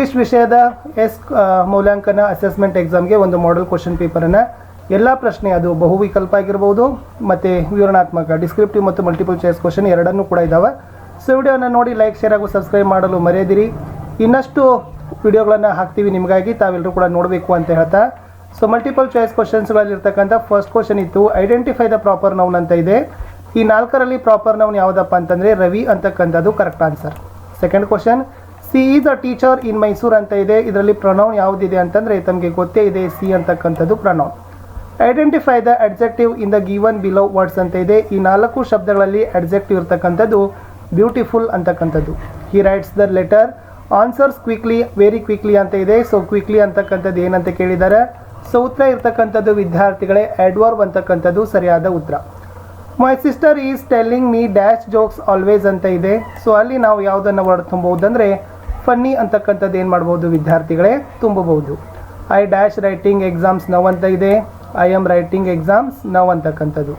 English ವಿಷಯದ ಮೌಲ್ಯಾಂಕನ assessment ಎಕ್ಸಾಮ್ಗೆ ಒಂದು ಮಾಡೆಲ್ ಕ್ವಶನ್ ಪೇಪರನ್ನು ಎಲ್ಲ ಪ್ರಶ್ನೆ ಅದು ಬಹುವಿಕಲ್ಪ ಆಗಿರ್ಬೋದು ಮತ್ತು ವಿವರಣಾತ್ಮಕ ಡಿಸ್ಕ್ರಿಪ್ಟಿವ್ ಮತ್ತು ಮಲ್ಟಿಪಲ್ ಚಾಯ್ಸ್ ಕ್ವಶನ್ ಎರಡನ್ನೂ ಕೂಡ ಇದ್ದಾವೆ. ಸೊ ವಿಡಿಯೋನ ನೋಡಿ ಲೈಕ್ ಶೇರ್ ಹಾಗೂ ಸಬ್ಸ್ಕ್ರೈಬ್ ಮಾಡಲು ಮರೆಯದಿರಿ. ಇನ್ನಷ್ಟು ವಿಡಿಯೋಗಳನ್ನು ಹಾಕ್ತೀವಿ ನಿಮಗಾಗಿ, ತಾವೆಲ್ಲರೂ ಕೂಡ ನೋಡಬೇಕು ಅಂತ ಹೇಳ್ತಾ. ಸೊ ಮಲ್ಟಿಪಲ್ ಚಾಯ್ಸ್ ಕ್ವಶನ್ಸ್ಗಳಲ್ಲಿರ್ತಕ್ಕಂಥ ಫಸ್ಟ್ ಕ್ವಶನ್ ಇತ್ತು, ಐಡೆಂಟಿಫೈ ದ ಪ್ರಾಪರ್ ನೌನ್ ಅಂತ ಇದೆ. ಈ ನಾಲ್ಕರಲ್ಲಿ ಪ್ರಾಪರ್ ನೌನ್ ಯಾವುದಪ್ಪ ಅಂತಂದರೆ ರವಿ ಅಂತಕ್ಕಂಥದ್ದು correct answer. Second question, C is a teacher in Mysuru ಅಂತ ಇದೆ. ಇದರಲ್ಲಿ ಪ್ರೊನೌನ್ ಯಾವುದಿದೆ ಅಂತಂದರೆ ತಮಗೆ ಗೊತ್ತೇ ಇದೆ, ಸಿ ಅಂತಕ್ಕಂಥದ್ದು pronoun. Identify the adjective in the given below words ಅಂತ ಇದೆ. ಈ 4 ಶಬ್ದಗಳಲ್ಲಿ ಅಡ್ಜೆಕ್ಟಿವ್ ಇರ್ತಕ್ಕಂಥದ್ದು ಬ್ಯೂಟಿಫುಲ್ ಅಂತಕ್ಕಂಥದ್ದು. ಹಿ rights the letter, answers quickly, very quickly ಅಂತ ಇದೆ. ಸೊ ಕ್ವಿಕ್ಲಿ ಅಂತಕ್ಕಂಥದ್ದು ಏನಂತ ಕೇಳಿದ್ದಾರೆ. ಸೊ ಉತ್ತರ ಇರ್ತಕ್ಕಂಥದ್ದು ವಿದ್ಯಾರ್ಥಿಗಳೇ ಅಡ್ವರ್ಬ್ ಅಂತಕ್ಕಂಥದ್ದು ಸರಿಯಾದ ಉತ್ತರ. My sister is telling me dash jokes always ಅಂತ ಇದೆ. ಸೊ ಅಲ್ಲಿ ನಾವು ಯಾವುದನ್ನು ವರ್ಡ್ ತುಂಬಬಹುದು ಅಂದರೆ ಫನ್ನಿ ಅಂತಕ್ಕಂಥದ್ದು ಏನು ಮಾಡ್ಬೋದು ವಿದ್ಯಾರ್ಥಿಗಳೇ ತುಂಬಬಹುದು. I dash writing exams now ಅಂತ ಇದೆ. I am writing exams now ಅಂತಕ್ಕಂಥದ್ದು.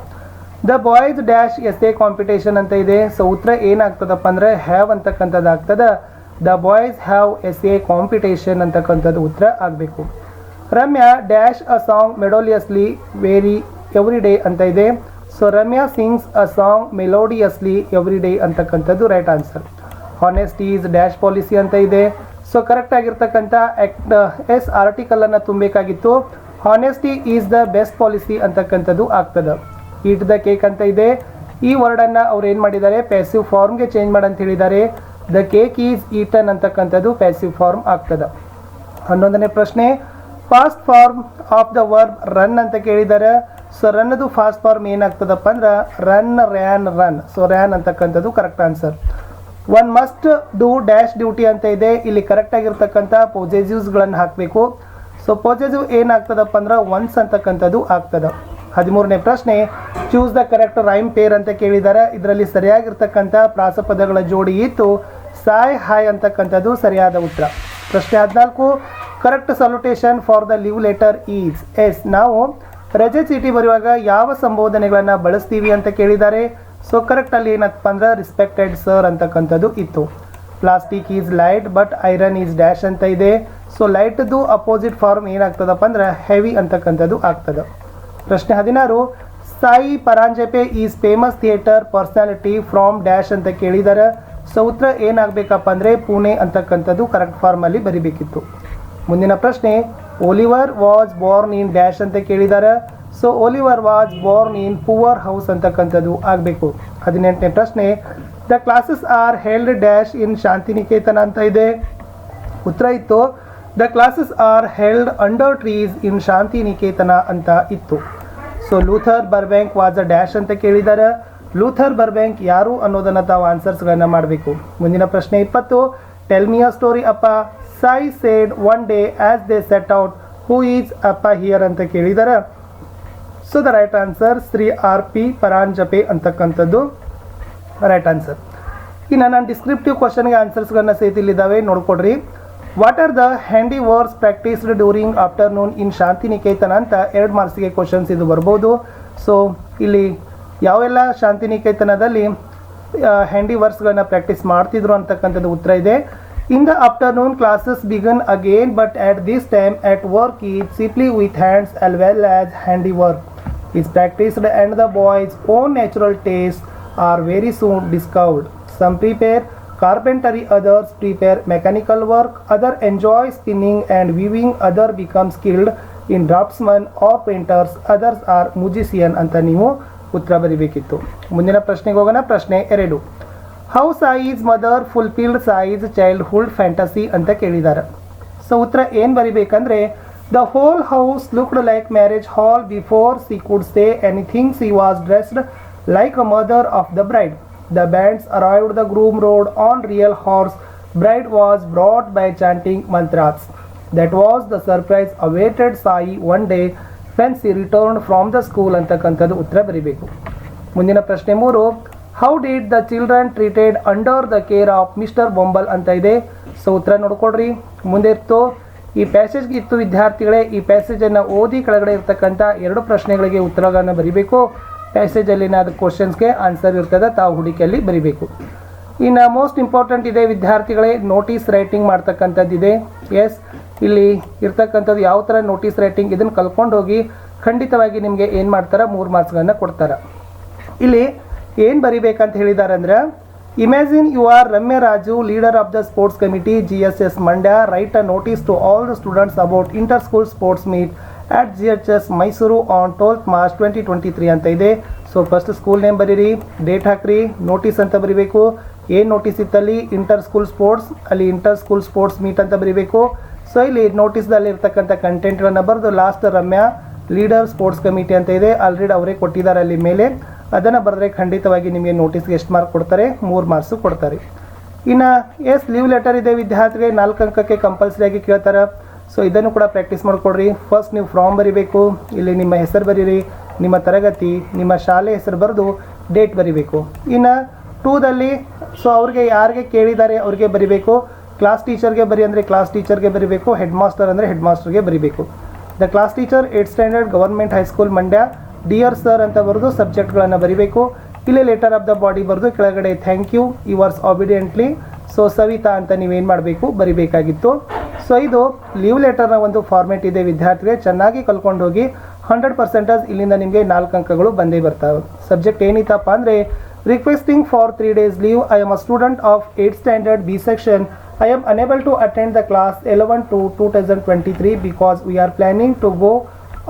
The boys dash as a competition ಅಂತ ಇದೆ. ಸೊ ಉತ್ತರ ಏನಾಗ್ತದಪ್ಪ ಅಂದರೆ ಹ್ಯಾವ್ ಅಂತಕ್ಕಂಥದ್ದು ಆಗ್ತದೆ. The boys have as a competition ಅಂತಕ್ಕಂಥದ್ದು ಉತ್ತರ ಆಗಬೇಕು. Ramya dash a song melodiously very every day ಅಂತ ಇದೆ. So Ramya sings a song melodiously every day ಅಂತಕ್ಕಂಥದ್ದು right answer. Honesty is dash policy ಅಂತ ಇದೆ. ಸೊ ಕರೆಕ್ಟ್ ಆಗಿರ್ತಕ್ಕಂಥ ಎಸ್ ಆರ್ಟಿಕಲನ್ನು ತುಂಬಬೇಕಾಗಿತ್ತು. Honesty is the best policy ಅಂತಕ್ಕಂಥದ್ದು ಆಗ್ತದೆ. ಈಟ್ ದ ಕೇಕ್ ಅಂತ ಇದೆ. ಈ ವರ್ಡನ್ನು ಅವ್ರು ಏನು ಮಾಡಿದ್ದಾರೆ, ಪ್ಯಾಸಿವ್ ಫಾರ್ಮ್ಗೆ ಚೇಂಜ್ ಮಾಡಂತ ಹೇಳಿದ್ದಾರೆ. ದ ಕೇಕ್ ಈಸ್ ಈಟನ್ ಅಂತಕ್ಕಂಥದ್ದು ಪ್ಯಾಸಿವ್ ಫಾರ್ಮ್ ಆಗ್ತದೆ. 11ನೇ ಪ್ರಶ್ನೆ, past form of the verb run ಅಂತ ಕೇಳಿದ್ದಾರೆ. ಸೊ ರನ್ನದು ಫಾಸ್ಟ್ ಫಾರ್ಮ್ ಏನಾಗ್ತದಪ್ಪ ಅಂದ್ರೆ run, ran, run. So ran ಅಂತಕ್ಕಂಥದ್ದು correct answer. One must do dash duty ಅಂತ ಇದೆ. ಇಲ್ಲಿ ಕರೆಕ್ಟ್ ಆಗಿರ್ತಕ್ಕಂಥ ಪೊಸೆಸಿವ್ಸ್ಗಳನ್ನು ಹಾಕಬೇಕು. ಸೊ ಪೊಸೆಸಿವ್ ಏನಾಗ್ತದಪ್ಪ ಅಂದ್ರೆ ಒನ್ಸ್ ಅಂತಕ್ಕಂಥದ್ದು ಆಗ್ತದೆ. 13ನೇ ಪ್ರಶ್ನೆ, choose the correct rhyme pair ಅಂತ ಕೇಳಿದ್ದಾರೆ. ಇದರಲ್ಲಿ ಸರಿಯಾಗಿರ್ತಕ್ಕಂಥ ಪ್ರಾಸಪದಗಳ ಜೋಡಿ ಇತ್ತು. ಸಾಯ್ ಹಾಯ್ ಅಂತಕ್ಕಂಥದ್ದು ಸರಿಯಾದ ಉತ್ತರ. ಪ್ರಶ್ನೆ 14, correct salutation for the leave letter is S. ನಾವು ರಜೆ ಚೀಟಿ ಬರೆಯುವಾಗ ಯಾವ ಸಂಬೋಧನೆಗಳನ್ನು ಬಳಸ್ತೀವಿ ಅಂತ ಕೇಳಿದ್ದಾರೆ. ಸೊ ಕರೆಕ್ಟಲ್ಲಿ ಏನಪ್ಪ ಅಂದ್ರೆ ರಿಸ್ಪೆಕ್ಟೆಡ್ ಸರ್ ಅಂತಕ್ಕಂಥದ್ದು ಇತ್ತು. Plastic is light but iron is dash ಅಂತ ಇದೆ. ಸೊ ಲೈಟ್ದು ಅಪೋಸಿಟ್ ಫಾರ್ಮ್ ಏನಾಗ್ತದಪ್ಪ ಅಂದ್ರೆ ಹೆವಿ ಅಂತಕ್ಕಂಥದ್ದು ಆಗ್ತದೆ. ಪ್ರಶ್ನೆ 16, Sai Paranjape is famous theatre personality from dash ಅಂತ ಕೇಳಿದ್ದಾರೆ. ಸೊ ಉತ್ತರ ಏನಾಗಬೇಕಪ್ಪ ಅಂದರೆ ಪುಣೆ ಅಂತಕ್ಕಂಥದ್ದು ಕರೆಕ್ಟ್ ಫಾರ್ಮಲ್ಲಿ ಬರಿಬೇಕಿತ್ತು. ಮುಂದಿನ ಪ್ರಶ್ನೆ, Oliver was born in dash ಅಂತ ಕೇಳಿದ್ದಾರೆ. So Oliver was born in poor house ಅಂತಕ್ಕಂಥದ್ದು ಆಗಬೇಕು. 18ನೇ ಪ್ರಶ್ನೆ, the classes are held dash in Shantiniketan ಅಂತ ಇದೆ. ಉತ್ತರ ಇತ್ತು the classes are held under trees in Shantiniketan ಅಂತ ಇತ್ತು. So Luther Burbank was a dash ಅಂತ ಕೇಳಿದ್ದಾರೆ. ಲೂಥರ್ ಬರ್ಬ್ಯಾಂಕ್ ಯಾರು ಅನ್ನೋದನ್ನು ತಾವು ಆನ್ಸರ್ಸ್ಗಳನ್ನು ಮಾಡಬೇಕು. ಮುಂದಿನ ಪ್ರಶ್ನೆ 20, ಟೆಲ್ ಮಿ ಅ ಸ್ಟೋರಿ ಅಪ್ಪ. Sai said one day as they set out who is ಅಪ್ಪ ಹಿಯರ್ ಅಂತ ಕೇಳಿದ್ದಾರೆ. So the right answer Shri R P Paranjape ಅಂತಕ್ಕಂಥದ್ದು ರೈಟ್ ಆನ್ಸರ್. ಇನ್ನು ನಾನು ಡಿಸ್ಕ್ರಿಪ್ಟಿವ್ ಕ್ವಶನ್ಗೆ ಆನ್ಸರ್ಸ್ಗಳನ್ನ ಸಹಿತಿಲ್ಲಿದ್ದಾವೆ, ನೋಡ್ಕೊಡ್ರಿ. What are the handiworks practised during afternoon in Shantiniketan ಅಂತ 2 ಮಾರ್ಕ್ಸ್ಗೆ ಕ್ವಶನ್ಸ್ ಇದು ಬರ್ಬೋದು. ಸೊ ಇಲ್ಲಿ ಯಾವೆಲ್ಲ ಶಾಂತಿನಿಕೇತನದಲ್ಲಿ ಹ್ಯಾಂಡಿ ವರ್ಕ್ಸ್ಗಳನ್ನ ಪ್ರಾಕ್ಟೀಸ್ ಮಾಡ್ತಿದ್ರು ಅಂತಕ್ಕಂಥದ್ದು ಉತ್ತರ ಇದೆ. In the afternoon classes began again but at this time at work is simply with hands as well as handy work is practiced and the boys own natural tastes are very soon discovered. Some prepare carpentry, others prepare mechanical work, other enjoy spinning and weaving, other become skilled in draftsmen or painters, others are musician ಅಂತ ನೀವು ಉತ್ತರ ಬರೀಬೇಕಿತ್ತು. ಮುಂದಿನ ಪ್ರಶ್ನೆಗೆ ಹೋಗೋಣ. ಪ್ರಶ್ನೆ 2, how Sai's mother fulfilled Sai's childhood fantasy ಅಂತ ಕೇಳಿದ್ದಾರೆ. So ಉತ್ತರ ಏನು ಬರಿಬೇಕಂದ್ರೆ the whole house looked like marriage hall before she could say anything she was dressed like a mother of the bride. The bands arrived, the groom rode on real horse, bride was brought by chanting mantras. That was the surprise awaited Sai one day when she returned from the school ಅಂತಕ್ಕಂಥದ್ದು ಉತ್ತರ ಬರೀಬೇಕು. ಮುಂದಿನ ಪ್ರಶ್ನೆ 3, how did the children treated under the care of mister Bumble ಅಂತ ಇದೆ. So ಉತ್ತರ ನೋಡ್ಕೊಡ್ರಿ. ಮುಂದೆ ಇತ್ತು ಈ ಪ್ಯಾಸೇಜ್ಗೆ ಇತ್ತು ವಿದ್ಯಾರ್ಥಿಗಳೇ. ಈ ಪ್ಯಾಸೇಜನ್ನು ಓದಿ ಕೆಳಗಡೆ ಇರ್ತಕ್ಕಂಥ 2 ಪ್ರಶ್ನೆಗಳಿಗೆ ಉತ್ತರಗಳನ್ನು ಬರೀಬೇಕು. ಪ್ಯಾಸೇಜಲ್ಲಿನ ಕ್ವಶನ್ಸ್ಗೆ ಆನ್ಸರ್ ಇರ್ತದೆ, ತಾವು ಹುಡುಕಿಯಲ್ಲಿ ಬರೀಬೇಕು. ಇನ್ನು ಮೋಸ್ಟ್ ಇಂಪಾರ್ಟೆಂಟ್ ಇದೆ ವಿದ್ಯಾರ್ಥಿಗಳೇ, ನೋಟಿಸ್ ರೈಟಿಂಗ್ ಮಾಡ್ತಕ್ಕಂಥದ್ದಿದೆ. ಎಸ್, ಇಲ್ಲಿ ಇರ್ತಕ್ಕಂಥದ್ದು ಯಾವ ಥರ ನೋಟಿಸ್ ರೈಟಿಂಗ್, ಇದನ್ನು ಕಲ್ಕೊಂಡು ಹೋಗಿ ಖಂಡಿತವಾಗಿ ನಿಮಗೆ ಏನು ಮಾಡ್ತಾರೆ, 3 ಮಾರ್ಕ್ಸ್ಗಳನ್ನು ಕೊಡ್ತಾರೆ. ಇಲ್ಲಿ ಏನು ಬರಿಬೇಕಂತ ಹೇಳಿದ್ದಾರೆ ಅಂದ್ರೆ, imagine you are Ramya Raju, leader of the sports committee GSS Mandya, write a notice to all the students about inter school sports meet at GHS Mysuru on 12th March 2023 ಅಂತ ಇದೆ. ಸೊ ಫಸ್ಟ್ ಸ್ಕೂಲ್ ನೇಮ್ ಬರೀರಿ, ಡೇಟ್ ಹಾಕ್ರಿ, notice ಅಂತ ಬರಿಬೇಕು. ಏನು notice ಇತ್ತಲ್ಲಿ inter school sports, ಅಲ್ಲಿ inter school sports meet ಅಂತ ಬರಿಬೇಕು. ಸೊ ಇಲ್ಲಿ ನೋಟಿಸ್ದಲ್ಲಿ ಇರ್ತಕ್ಕಂಥ ಕಂಟೆಂಟ್ಗಳನ್ನು ಬರೆದು last Ramya leader sports committee ಅಂತ ಇದೆ, ಆಲ್ರೆಡಿ ಅವರೇ ಕೊಟ್ಟಿದ್ದಾರೆ ಅಲ್ಲಿ ಮೇಲೆ, ಅದನ್ನು ಬರೆದ್ರೆ ಖಂಡಿತವಾಗಿ ನಿಮಗೆ ನೋಟಿಸ್ಗೆ ಎಷ್ಟು ಮಾರ್ಕ್ ಕೊಡ್ತಾರೆ, 3 ಮಾರ್ಕ್ಸು ಕೊಡ್ತಾರೆ. ಇನ್ನು ಎಸ್, ಲೀವ್ ಲೆಟರ್ ಇದೆ ವಿದ್ಯಾರ್ಥಿಗಳಿಗೆ 4 ಅಂಕಕ್ಕೆ ಕಂಪಲ್ಸರಿ ಆಗಿ ಕೇಳ್ತಾರೆ. ಸೊ ಇದನ್ನು ಕೂಡ ಪ್ರಾಕ್ಟೀಸ್ ಮಾಡಿಕೊಡ್ರಿ. ಫಸ್ಟ್ ನೀವು ಫ್ರಾಮ್ ಬರಿಬೇಕು, ಇಲ್ಲಿ ನಿಮ್ಮ ಹೆಸರು ಬರೀರಿ, ನಿಮ್ಮ ತರಗತಿ, ನಿಮ್ಮ ಶಾಲೆ ಹೆಸರು ಬರೆದು ಡೇಟ್ ಬರಿಬೇಕು. ಇನ್ನು 2ದಲ್ಲಿ ಸೊ ಅವ್ರಿಗೆ ಯಾರಿಗೆ ಕೇಳಿದ್ದಾರೆ ಅವ್ರಿಗೆ ಬರಿಬೇಕು. ಕ್ಲಾಸ್ ಟೀಚರ್ಗೆ ಬರಿ ಅಂದರೆ ಕ್ಲಾಸ್ ಟೀಚರ್ಗೆ ಬರಿಬೇಕು, ಹೆಡ್ ಮಾಸ್ಟರ್ ಅಂದರೆ ಹೆಡ್ ಮಾಸ್ಟರ್ಗೆ ಬರಿಬೇಕು. The class teacher 8th standard government high school Mandya, dear sir ಅಂತ ಬರೆದು ಸಬ್ಜೆಕ್ಟ್ಗಳನ್ನು ಬರಿಬೇಕು. ಇಲ್ಲಿ ಲೆಟರ್ ಆಫ್ ದ ಬಾಡಿ ಬರೆದು ಕೆಳಗಡೆ thank you yours obediently so Savita ಅಂತ ನೀವೇನು ಮಾಡಬೇಕು, ಬರಿಬೇಕಾಗಿತ್ತು. ಸೊ ಇದು ಲೀವ್ ಲೆಟರ್ನ ಒಂದು ಫಾರ್ಮೆಟ್ ಇದೆ ವಿದ್ಯಾರ್ಥಿಗೆ, ಚೆನ್ನಾಗಿ ಕಲ್ಕೊಂಡು ಹೋಗಿ 100% ಇಲ್ಲಿಂದ ನಿಮಗೆ 4 ಅಂಕಗಳು ಬಂದೇ ಬರ್ತಾವೆ. ಸಬ್ಜೆಕ್ಟ್ ಏನಿತ್ತಪ್ಪ ಅಂದರೆ, requesting for 3 days leave, I am a student of 8th standard B section, I am unable to attend the class 11 to 2023 because we are planning to go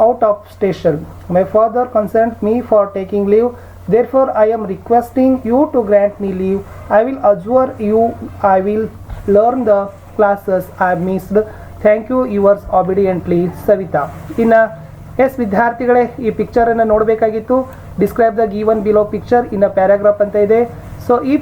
out of station. My father consent me for taking leave. Therefore, I am requesting you to grant me leave. I will assure you I will learn the classes I missed. Thank you, yours obediently, Savita. ಇನ್ನು yes ವಿದ್ಯಾರ್ಥಿಗಳೇ, ಈ ಪಿಕ್ಚರನ್ನು ನೋಡಬೇಕಾಗಿತ್ತು. Describe the given below picture in a paragraph ಅಂತ ಇದೆ. So ಈ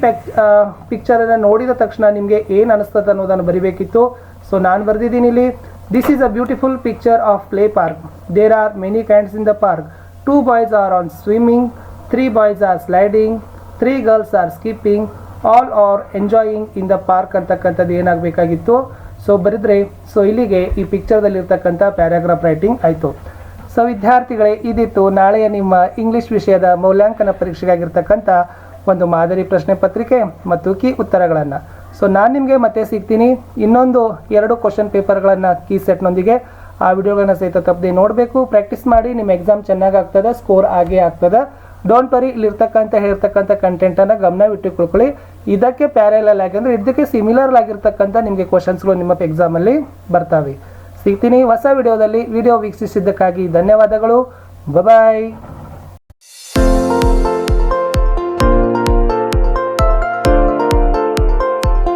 ಪಿಕ್ಚರನ್ನು ನೋಡಿದ ತಕ್ಷಣ ನಿಮಗೆ ಏನು ಅನಿಸ್ತದೆ ಅನ್ನೋದನ್ನು ಬರಿಬೇಕಿತ್ತು. ಸೊ ನಾನು ಬರೆದಿದ್ದೀನಿ ಇಲ್ಲಿ, this is a beautiful picture of play park. There are many kinds in the park. 2 boys are on swimming, 3 boys are sliding, 3 girls are skipping, all are enjoying in the park ಅಂತಕ್ಕಂಥದ್ದು ಏನಾಗಬೇಕಾಗಿತ್ತು. So ಬರೆದ್ರೆ so ಇಲ್ಲಿಗೆ ಈ ಪಿಕ್ಚರ್ದಲ್ಲಿರ್ತಕ್ಕಂಥ paragraph writing ಆಯಿತು. So ವಿದ್ಯಾರ್ಥಿಗಳೇ, ಇದಿತ್ತು ನಾಳೆಯ ನಿಮ್ಮ ಇಂಗ್ಲೀಷ್ ವಿಷಯದ ಮೌಲ್ಯಾಂಕನ ಪರೀಕ್ಷೆಗಾಗಿರ್ತಕ್ಕಂಥ ಒಂದು ಮಾದರಿ ಪ್ರಶ್ನೆ ಪತ್ರಿಕೆ ಮತ್ತು ಕೀ ಉತ್ತರಗಳನ್ನು. ಸೊ ನಾನು ನಿಮಗೆ ಮತ್ತೆ ಸಿಗ್ತೀನಿ ಇನ್ನೊಂದು 2 ಕ್ವಶನ್ ಪೇಪರ್ಗಳನ್ನು ಕೀ ಸೆಟ್ನೊಂದಿಗೆ. ಆ ವಿಡಿಯೋಗಳನ್ನ ಸಹಿತ ತಪ್ಪದೆ ನೋಡಬೇಕು, ಪ್ರಾಕ್ಟೀಸ್ ಮಾಡಿ, ನಿಮ್ಮ ಎಕ್ಸಾಮ್ ಚೆನ್ನಾಗಿ ಆಗ್ತದೆ, ಸ್ಕೋರ್ ಆಗೇ ಆಗ್ತದೆ. ಡೋಂಟ್ ವರಿ, ಹೇಳಿರ್ತಕ್ಕಂಥ ಕಂಟೆಂಟನ್ನು ಗಮನವಿಟ್ಟು ತಿಳ್ಕೊಳ್ಳಿ. ಇದಕ್ಕೆ ಪ್ಯಾರಲಲ್ ಆಗಿ ಅಂದರೆ ಇದಕ್ಕೆ ಸಿಮಿಲರ್ ಆಗಿರ್ತಕ್ಕಂಥ ನಿಮಗೆ ಕ್ವಶನ್ಸ್ಗಳು ನಿಮ್ಮ ಎಕ್ಸಾಮಲ್ಲಿ ಬರ್ತವೆ. ಸಿಗ್ತೀನಿ ಹೊಸ ವಿಡಿಯೋದಲ್ಲಿ. ವಿಡಿಯೋ ವೀಕ್ಷಿಸಿದ್ದಕ್ಕಾಗಿ ಧನ್ಯವಾದಗಳು. ಬಾಯ್.